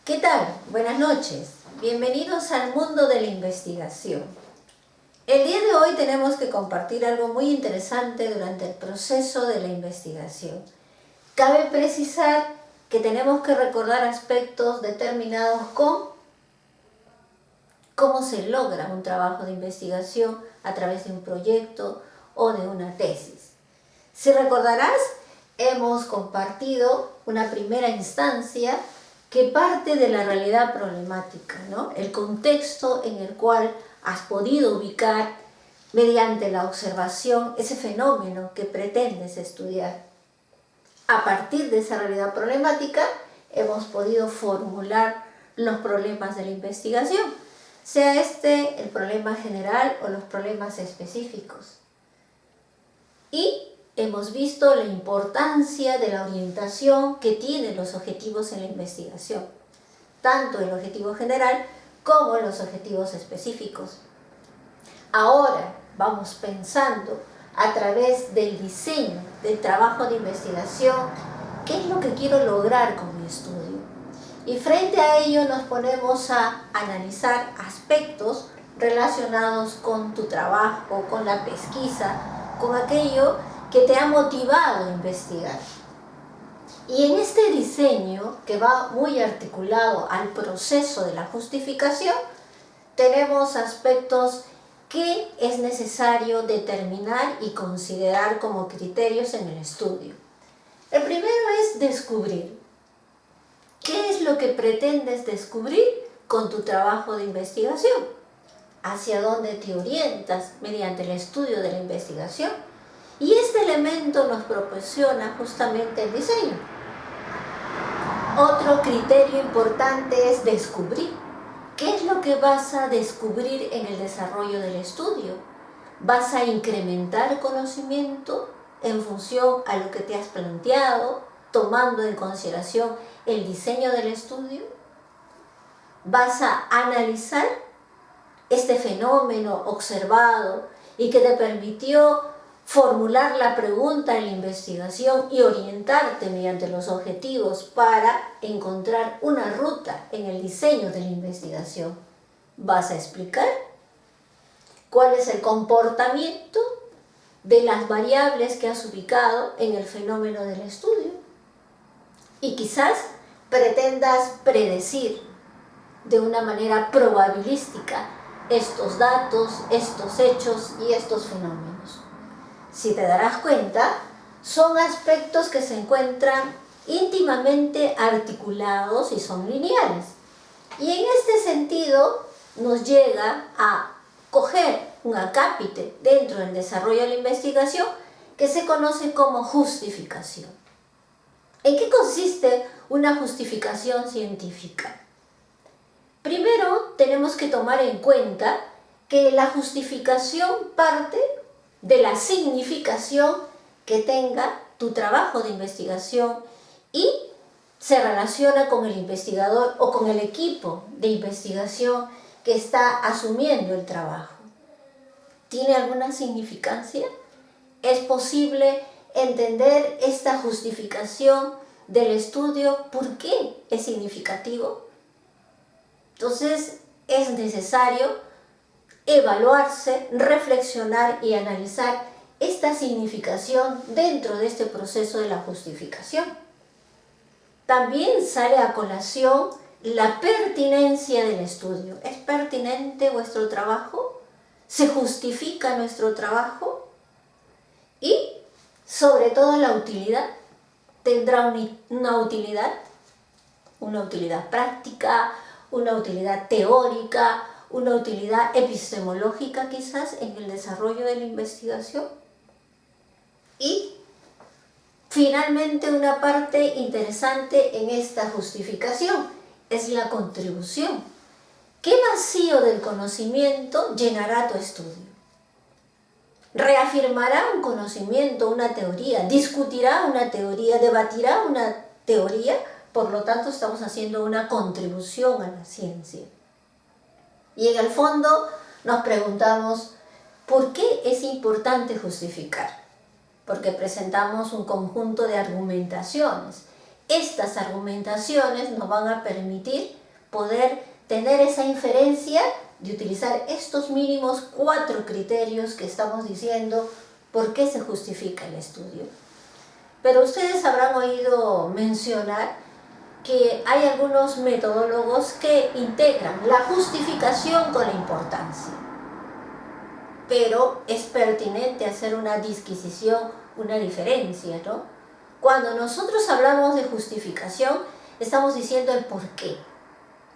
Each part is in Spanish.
¿Qué tal? Buenas noches. Bienvenidos al mundo de la investigación. El día de hoy tenemos que compartir algo muy interesante durante el proceso de la investigación. Cabe precisar que tenemos que recordar aspectos determinados con cómo se logra un trabajo de investigación a través de un proyecto o de una tesis. Si recordarás, hemos compartido una primera instancia que parte de la realidad problemática, ¿no? El contexto en el cual has podido ubicar mediante la observación ese fenómeno que pretendes estudiar. A partir de esa realidad problemática hemos podido formular los problemas de la investigación, sea este el problema general o los problemas específicos. Y hemos visto la importancia de la orientación que tienen los objetivos en la investigación, tanto el objetivo general como los objetivos específicos. Ahora vamos pensando a través del diseño del trabajo de investigación, qué es lo que quiero lograr con mi estudio. Y frente a ello nos ponemos a analizar aspectos relacionados con tu trabajo, con la pesquisa, con aquello que te ha motivado a investigar. Y en este diseño, que va muy articulado al proceso de la justificación, tenemos aspectos que es necesario determinar y considerar como criterios en el estudio. El primero es descubrir. ¿Qué es lo que pretendes descubrir con tu trabajo de investigación? ¿Hacia dónde te orientas mediante el estudio de la investigación? Y este elemento nos proporciona justamente el diseño. Otro criterio importante es descubrir. ¿Qué es lo que vas a descubrir en el desarrollo del estudio? ¿Vas a incrementar conocimiento en función a lo que te has planteado, tomando en consideración el diseño del estudio? ¿Vas a analizar este fenómeno observado y que te permitió formular la pregunta en la investigación y orientarte mediante los objetivos para encontrar una ruta en el diseño de la investigación? ¿Vas a explicar cuál es el comportamiento de las variables que has ubicado en el fenómeno del estudio? Y quizás pretendas predecir de una manera probabilística estos datos, estos hechos y estos fenómenos. Si te darás cuenta, son aspectos que se encuentran íntimamente articulados y son lineales. Y en este sentido nos llega a coger un acápite dentro del desarrollo de la investigación que se conoce como justificación. ¿En qué consiste una justificación científica? Primero, tenemos que tomar en cuenta que la justificación parte de la significación que tenga tu trabajo de investigación y se relaciona con el investigador o con el equipo de investigación que está asumiendo el trabajo. ¿Tiene alguna significancia? ¿Es posible entender esta justificación del estudio? ¿Por qué es significativo? Entonces, es necesario evaluarse, reflexionar y analizar esta significación dentro de este proceso de la justificación. También sale a colación la pertinencia del estudio. ¿Es pertinente vuestro trabajo? ¿Se justifica nuestro trabajo? Y, sobre todo, la utilidad. ¿Tendrá una utilidad práctica, una utilidad teórica, una utilidad epistemológica quizás en el desarrollo de la investigación? Y finalmente una parte interesante en esta justificación es la contribución. ¿Qué vacío del conocimiento llenará tu estudio? ¿Reafirmará un conocimiento, una teoría? ¿Discutirá una teoría? ¿Debatirá una teoría? Por lo tanto, estamos haciendo una contribución a la ciencia. Y en el fondo nos preguntamos, ¿por qué es importante justificar? Porque presentamos un conjunto de argumentaciones estas argumentaciones nos van a permitir poder tener esa inferencia de utilizar estos mínimos 4 criterios que estamos diciendo por qué se justifica el estudio. Pero ustedes habrán oído mencionar que hay algunos metodólogos que integran la justificación con la importancia. Pero es pertinente hacer una disquisición, una diferencia, ¿no? Cuando nosotros hablamos de justificación, estamos diciendo el por qué.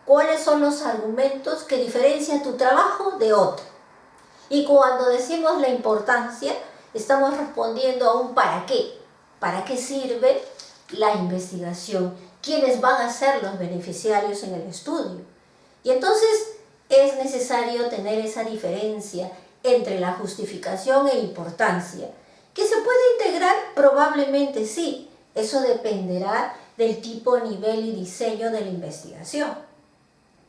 ¿Cuáles son los argumentos que diferencian tu trabajo de otro? Y cuando decimos la importancia, estamos respondiendo a un para qué. ¿Para qué sirve la investigación? ¿Quiénes van a ser los beneficiarios en el estudio? Y entonces es necesario tener esa diferencia entre la justificación e importancia. ¿Que se puede integrar? Probablemente sí. Eso dependerá del tipo, nivel y diseño de la investigación.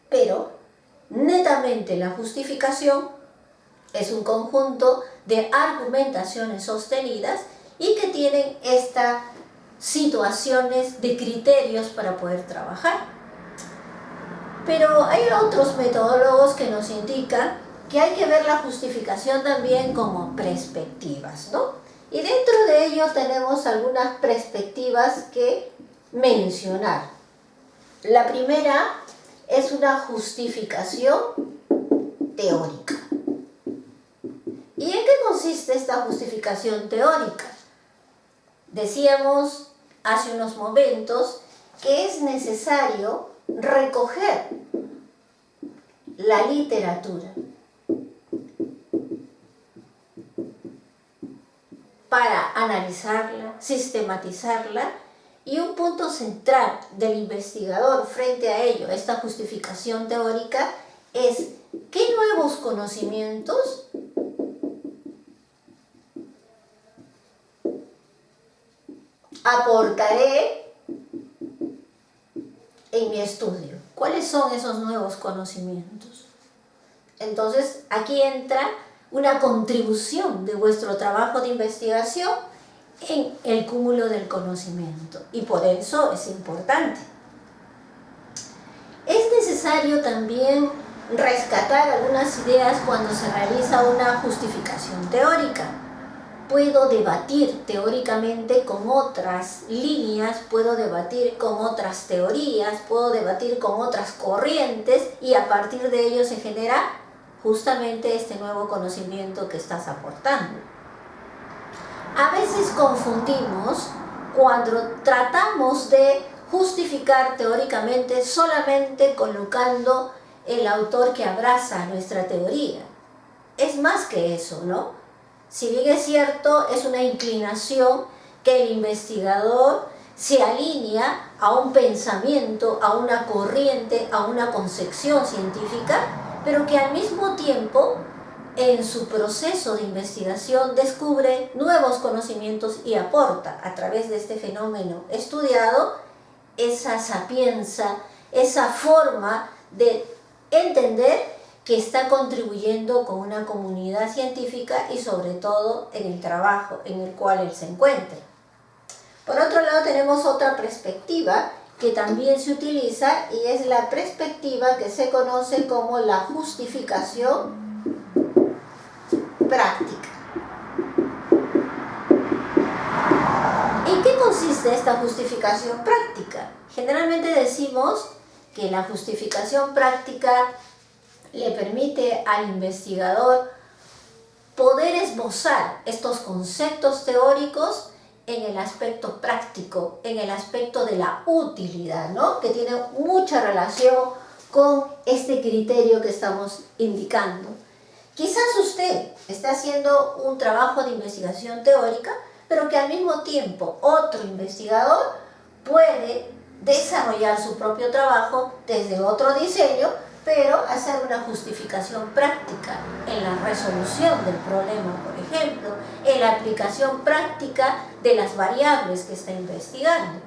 Pero, netamente la justificación es un conjunto de argumentaciones sostenidas y que tienen estas situaciones de criterios para poder trabajar. Pero hay otros metodólogos que nos indican que hay que ver la justificación también como perspectivas, ¿no? Y dentro de ello tenemos algunas perspectivas que mencionar. La primera es una justificación teórica. ¿Y en qué consiste esta justificación teórica? Decíamos hace unos momentos que es necesario recoger la literatura para analizarla, sistematizarla, y un punto central del investigador frente a ello, esta justificación teórica, es qué nuevos conocimientos aportaré en mi estudio. ¿Cuáles son esos nuevos conocimientos? Entonces, aquí entra una contribución de vuestro trabajo de investigación en el cúmulo del conocimiento, y por eso es importante. Es necesario también rescatar algunas ideas cuando se realiza una justificación teórica. Puedo debatir teóricamente con otras líneas, puedo debatir con otras teorías, puedo debatir con otras corrientes, y a partir de ello se genera justamente este nuevo conocimiento que estás aportando. A veces confundimos cuando tratamos de justificar teóricamente solamente colocando el autor que abraza nuestra teoría. Es más que eso, ¿no? Si bien es cierto, es una inclinación que el investigador se alinea a un pensamiento, a una corriente, a una concepción científica, pero que al mismo tiempo, en su proceso de investigación, descubre nuevos conocimientos y aporta, a través de este fenómeno estudiado, esa sapienza, esa forma de entender que está contribuyendo con una comunidad científica y sobre todo en el trabajo en el cual él se encuentra. Por otro lado, tenemos otra perspectiva que también se utiliza, y es la perspectiva que se conoce como la justificación práctica. ¿En qué consiste esta justificación práctica? Generalmente decimos que la justificación práctica le permite al investigador poder esbozar estos conceptos teóricos en el aspecto práctico, en el aspecto de la utilidad, ¿no? Que tiene mucha relación con este criterio que estamos indicando. Quizás usted está haciendo un trabajo de investigación teórica, pero que al mismo tiempo otro investigador puede desarrollar su propio trabajo desde otro diseño, pero hacer una justificación práctica en la resolución del problema, por ejemplo, en la aplicación práctica de las variables que está investigando.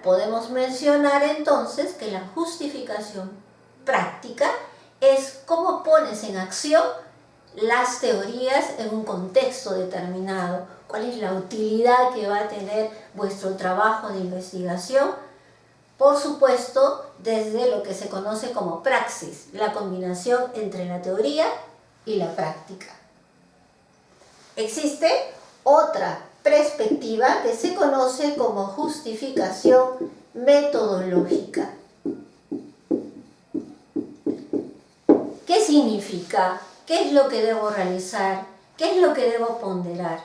Podemos mencionar entonces que la justificación práctica es cómo pones en acción las teorías en un contexto determinado, ¿Cuál es la utilidad que va a tener vuestro trabajo de investigación? Por supuesto, desde lo que se conoce como praxis, la combinación entre la teoría y la práctica. Existe otra perspectiva que se conoce como justificación metodológica. ¿Qué significa? ¿Qué es lo que debo realizar? ¿Qué es lo que debo ponderar?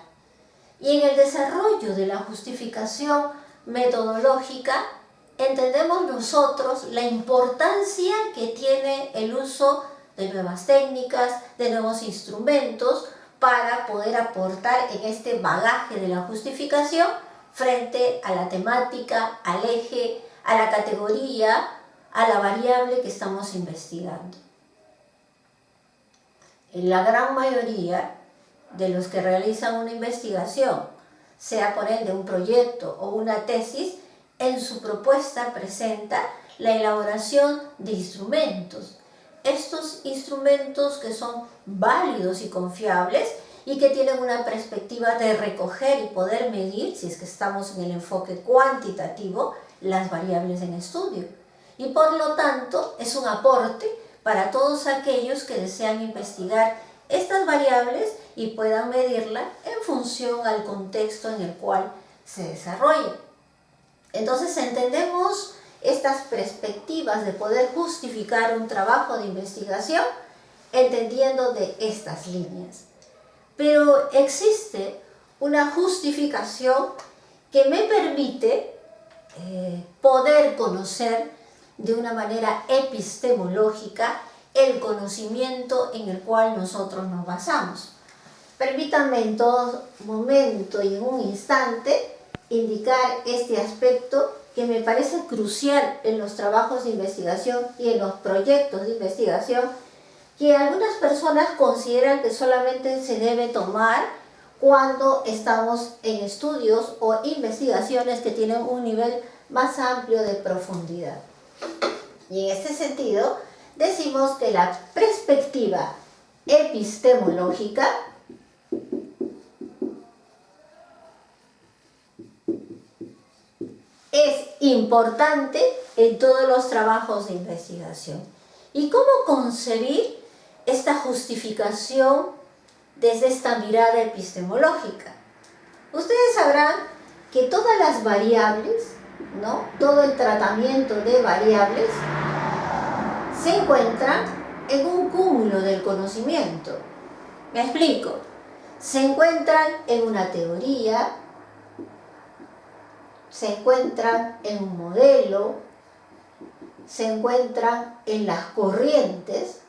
Y en el desarrollo de la justificación metodológica entendemos nosotros la importancia que tiene el uso de nuevas técnicas, de nuevos instrumentos para poder aportar en este bagaje de la justificación frente a la temática, al eje, a la categoría, a la variable que estamos investigando. En la gran mayoría de los que realizan una investigación, sea por ende un proyecto o una tesis, en su propuesta presenta la elaboración de instrumentos. Estos instrumentos que son válidos y confiables y que tienen una perspectiva de recoger y poder medir, si es que estamos en el enfoque cuantitativo, las variables en estudio. Y por lo tanto es un aporte para todos aquellos que desean investigar estas variables y puedan medirla en función al contexto en el cual se desarrolla. Entonces entendemos estas perspectivas de poder justificar un trabajo de investigación entendiendo de estas líneas. Pero existe una justificación que me permite poder conocer de una manera epistemológica el conocimiento en el cual nosotros nos basamos. Permítanme en todo momento y en un instante indicar este aspecto que me parece crucial en los trabajos de investigación y en los proyectos de investigación, que algunas personas consideran que solamente se debe tomar cuando estamos en estudios o investigaciones que tienen un nivel más amplio de profundidad. Y en este sentido, decimos que la perspectiva epistemológica es importante en todos los trabajos de investigación. ¿Y cómo concebir esta justificación desde esta mirada epistemológica? Ustedes sabrán que todas las variables, ¿no? Todo el tratamiento de variables se encuentran en un cúmulo del conocimiento. ¿Me explico? Se encuentran en una teoría, se encuentran en un modelo, se encuentran en las corrientes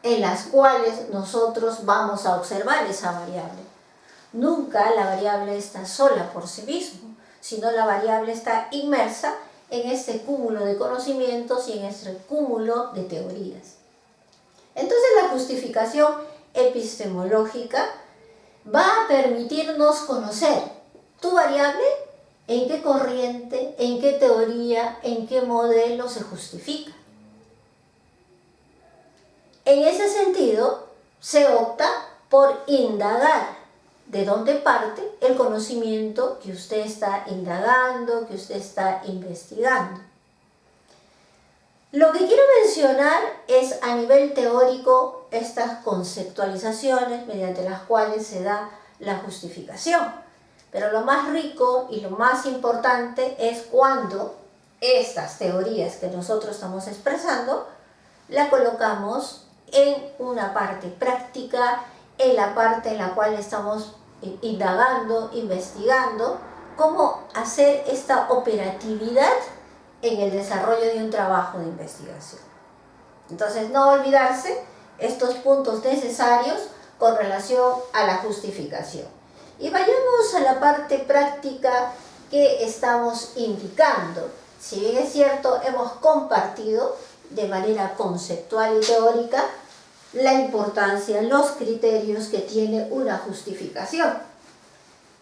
en las cuales nosotros vamos a observar esa variable. Nunca la variable está sola por sí misma, sino la variable está inmersa en este cúmulo de conocimientos y en este cúmulo de teorías. Entonces la justificación epistemológica va a permitirnos conocer tu variable, en qué corriente, en qué teoría, en qué modelo se justifica. En ese sentido, se opta por indagar de dónde parte el conocimiento que usted está indagando, que usted está investigando. Lo que quiero mencionar es a nivel teórico estas conceptualizaciones mediante las cuales se da la justificación. Pero lo más rico y lo más importante es cuando estas teorías que nosotros estamos expresando la colocamos en una parte práctica, en la parte en la cual estamos indagando, investigando, cómo hacer esta operatividad en el desarrollo de un trabajo de investigación. Entonces, no olvidarse estos puntos necesarios con relación a la justificación. Y vayamos a la parte práctica que estamos indicando. Si bien es cierto, hemos compartido de manera conceptual y teórica la importancia, los criterios que tiene una justificación.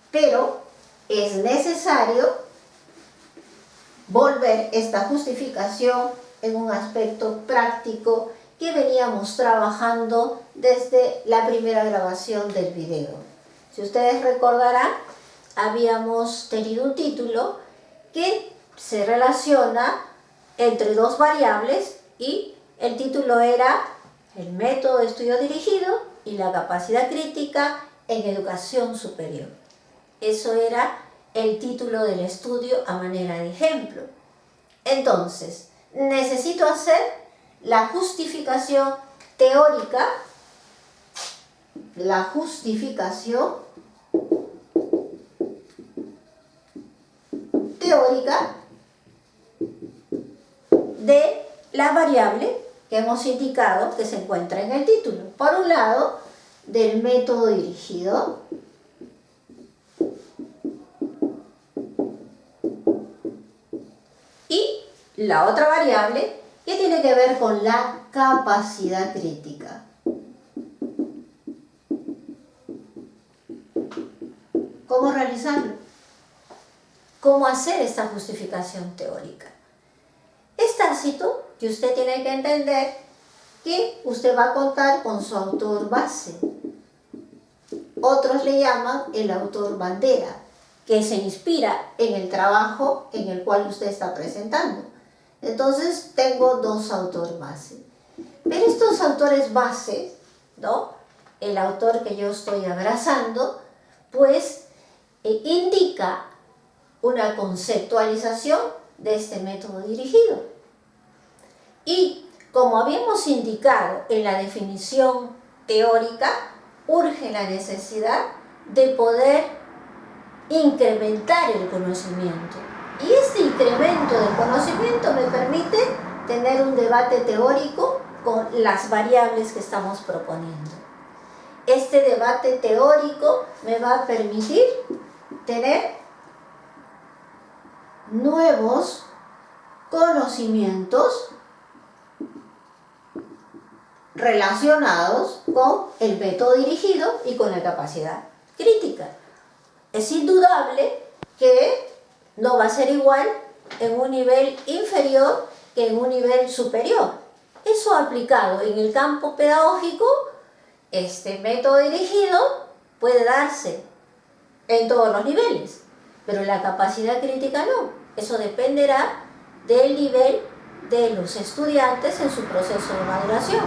Pero es necesario volver esta justificación en un aspecto práctico que veníamos trabajando desde la primera grabación del video. Si ustedes recordarán, habíamos tenido un título que se relaciona entre dos variables y el título era el método de estudio dirigido y la capacidad crítica en educación superior. Eso era el título del estudio a manera de ejemplo. Entonces, necesito hacer la justificación teórica, de la variable que hemos indicado que se encuentra en el título. Por un lado, del método dirigido, y la otra variable que tiene que ver con la capacidad crítica. ¿Cómo realizarlo? ¿Cómo hacer esta justificación teórica? Es tácito que usted tiene que entender que usted va a contar con su autor base. Otros le llaman el autor bandera, que se inspira en el trabajo en el cual usted está presentando. Entonces, tengo dos autores base. Pero estos autores bases, ¿no? El autor que yo estoy abrazando, pues indica una conceptualización de este método dirigido. Y como habíamos indicado en la definición teórica, urge la necesidad de poder incrementar el conocimiento. Y este incremento del conocimiento me permite tener un debate teórico con las variables que estamos proponiendo. Este debate teórico me va a permitir tener nuevos conocimientos relacionados con el método dirigido y con la capacidad crítica. Es indudable que no va a ser igual en un nivel inferior que en un nivel superior. Eso aplicado en el campo pedagógico, este método dirigido puede darse en todos los niveles, pero la capacidad crítica no. Eso dependerá del nivel de los estudiantes en su proceso de maduración.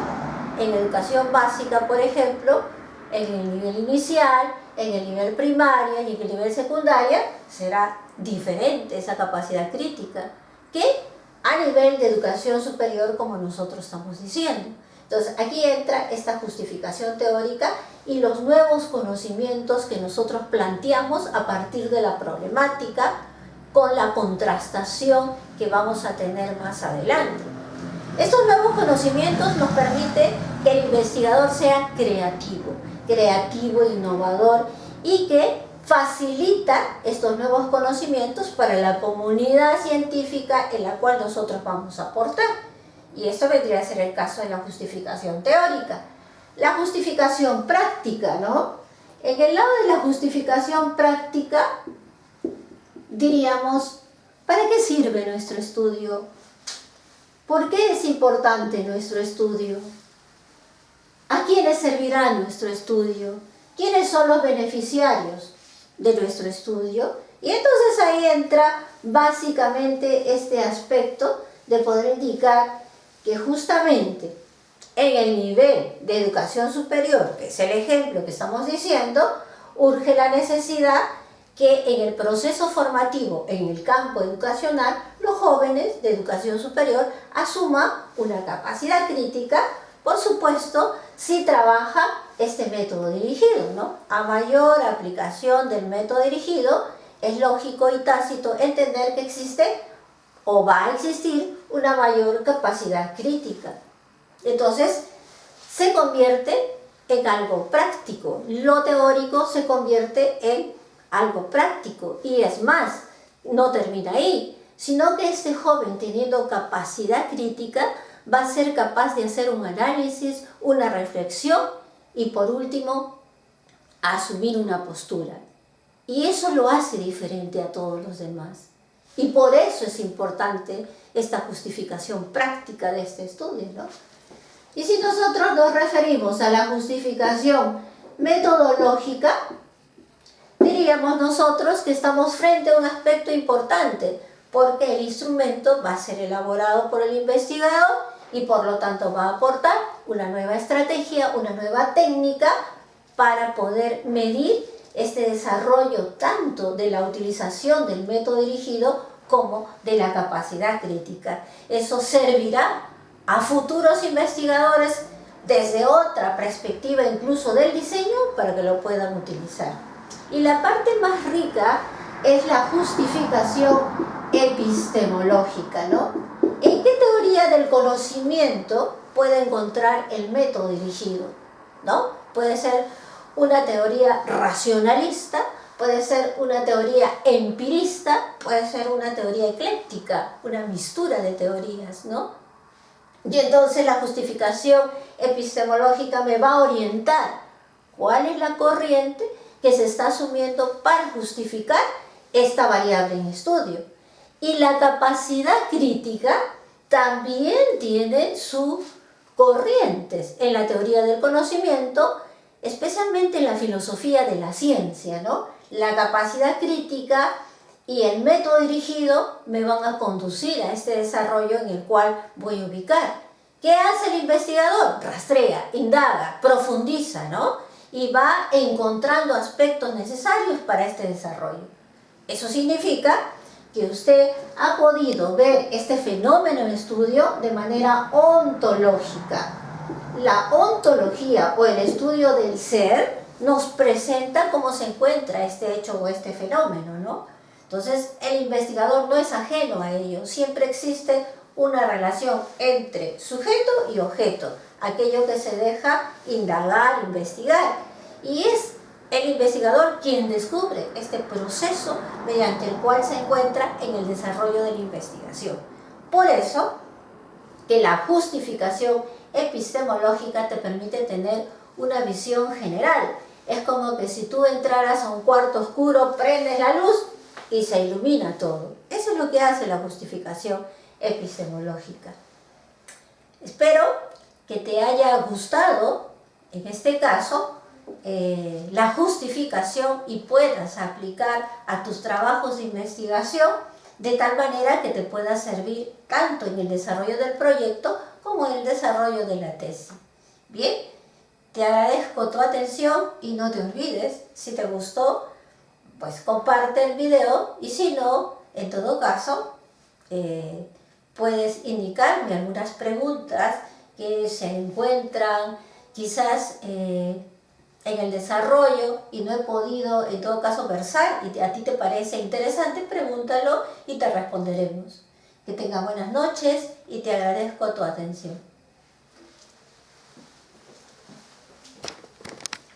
En educación básica, por ejemplo, en el nivel inicial, en el nivel primaria y en el nivel secundaria, será diferente esa capacidad crítica que a nivel de educación superior, como nosotros estamos diciendo. Entonces, aquí entra esta justificación teórica y los nuevos conocimientos que nosotros planteamos a partir de la problemática con la contrastación que vamos a tener más adelante. Estos nuevos conocimientos nos permiten que el investigador sea creativo, innovador y que facilita estos nuevos conocimientos para la comunidad científica en la cual nosotros vamos a aportar. Y esto vendría a ser el caso de la justificación teórica. La justificación práctica, ¿no? En el lado de la justificación práctica, diríamos, ¿para qué sirve nuestro estudio? ¿Por qué es importante nuestro estudio? ¿A quiénes servirá nuestro estudio? ¿Quiénes son los beneficiarios de nuestro estudio? Y entonces ahí entra básicamente este aspecto de poder indicar que justamente en el nivel de educación superior, que es el ejemplo que estamos diciendo, urge la necesidad que en el proceso formativo, en el campo educacional, los jóvenes de educación superior asuman una capacidad crítica, por supuesto, si trabaja este método dirigido, ¿no? A mayor aplicación del método dirigido, es lógico y tácito entender que existe o va a existir una mayor capacidad crítica. Entonces, se convierte en algo práctico. Lo teórico se convierte en algo práctico. Y es más, no termina ahí, sino que este joven, teniendo capacidad crítica, va a ser capaz de hacer un análisis, una reflexión y, por último, asumir una postura. Y eso lo hace diferente a todos los demás. Y por eso es importante esta justificación práctica de este estudio, ¿no? Y si nosotros nos referimos a la justificación metodológica, diríamos nosotros que estamos frente a un aspecto importante, porque el instrumento va a ser elaborado por el investigador y por lo tanto va a aportar una nueva estrategia, una nueva técnica para poder medir este desarrollo tanto de la utilización del método dirigido como de la capacidad crítica. Eso servirá a futuros investigadores desde otra perspectiva incluso del diseño para que lo puedan utilizar. Y la parte más rica es la justificación epistemológica, ¿no? ¿En qué teoría del conocimiento puede encontrar el método dirigido? ¿No? Puede ser una teoría racionalista, puede ser una teoría empirista, puede ser una teoría ecléctica, una mixtura de teorías, ¿no? Y entonces la justificación epistemológica me va a orientar cuál es la corriente que se está asumiendo para justificar esta variable en estudio. Y la capacidad crítica también tiene sus corrientes en la teoría del conocimiento, especialmente en la filosofía de la ciencia, ¿no? La capacidad crítica y el método dirigido me van a conducir a este desarrollo en el cual voy a ubicar. ¿Qué hace el investigador? Rastrea, indaga, profundiza, ¿no? Y va encontrando aspectos necesarios para este desarrollo. Eso significa que usted ha podido ver este fenómeno en estudio de manera ontológica. La ontología o el estudio del ser nos presenta cómo se encuentra este hecho o este fenómeno, ¿no? Entonces, el investigador no es ajeno a ello, siempre existe una relación entre sujeto y objeto, aquello que se deja indagar, investigar, y es el investigador quien descubre este proceso mediante el cual se encuentra en el desarrollo de la investigación. Por eso, que la justificación epistemológica te permite tener una visión general. Es como que si tú entraras a un cuarto oscuro, prendes la luz y se ilumina todo. Eso es lo que hace la justificación epistemológica. Espero que te haya gustado, en este caso, la justificación y puedas aplicar a tus trabajos de investigación de tal manera que te pueda servir tanto en el desarrollo del proyecto como en el desarrollo de la tesis. Bien, te agradezco tu atención y no te olvides, si te gustó, pues comparte el video y si no, en todo caso, puedes indicarme algunas preguntas que se encuentran quizás en el desarrollo y no he podido en todo caso versar y a ti te parece interesante, pregúntalo y te responderemos. Que tengas buenas noches y te agradezco tu atención.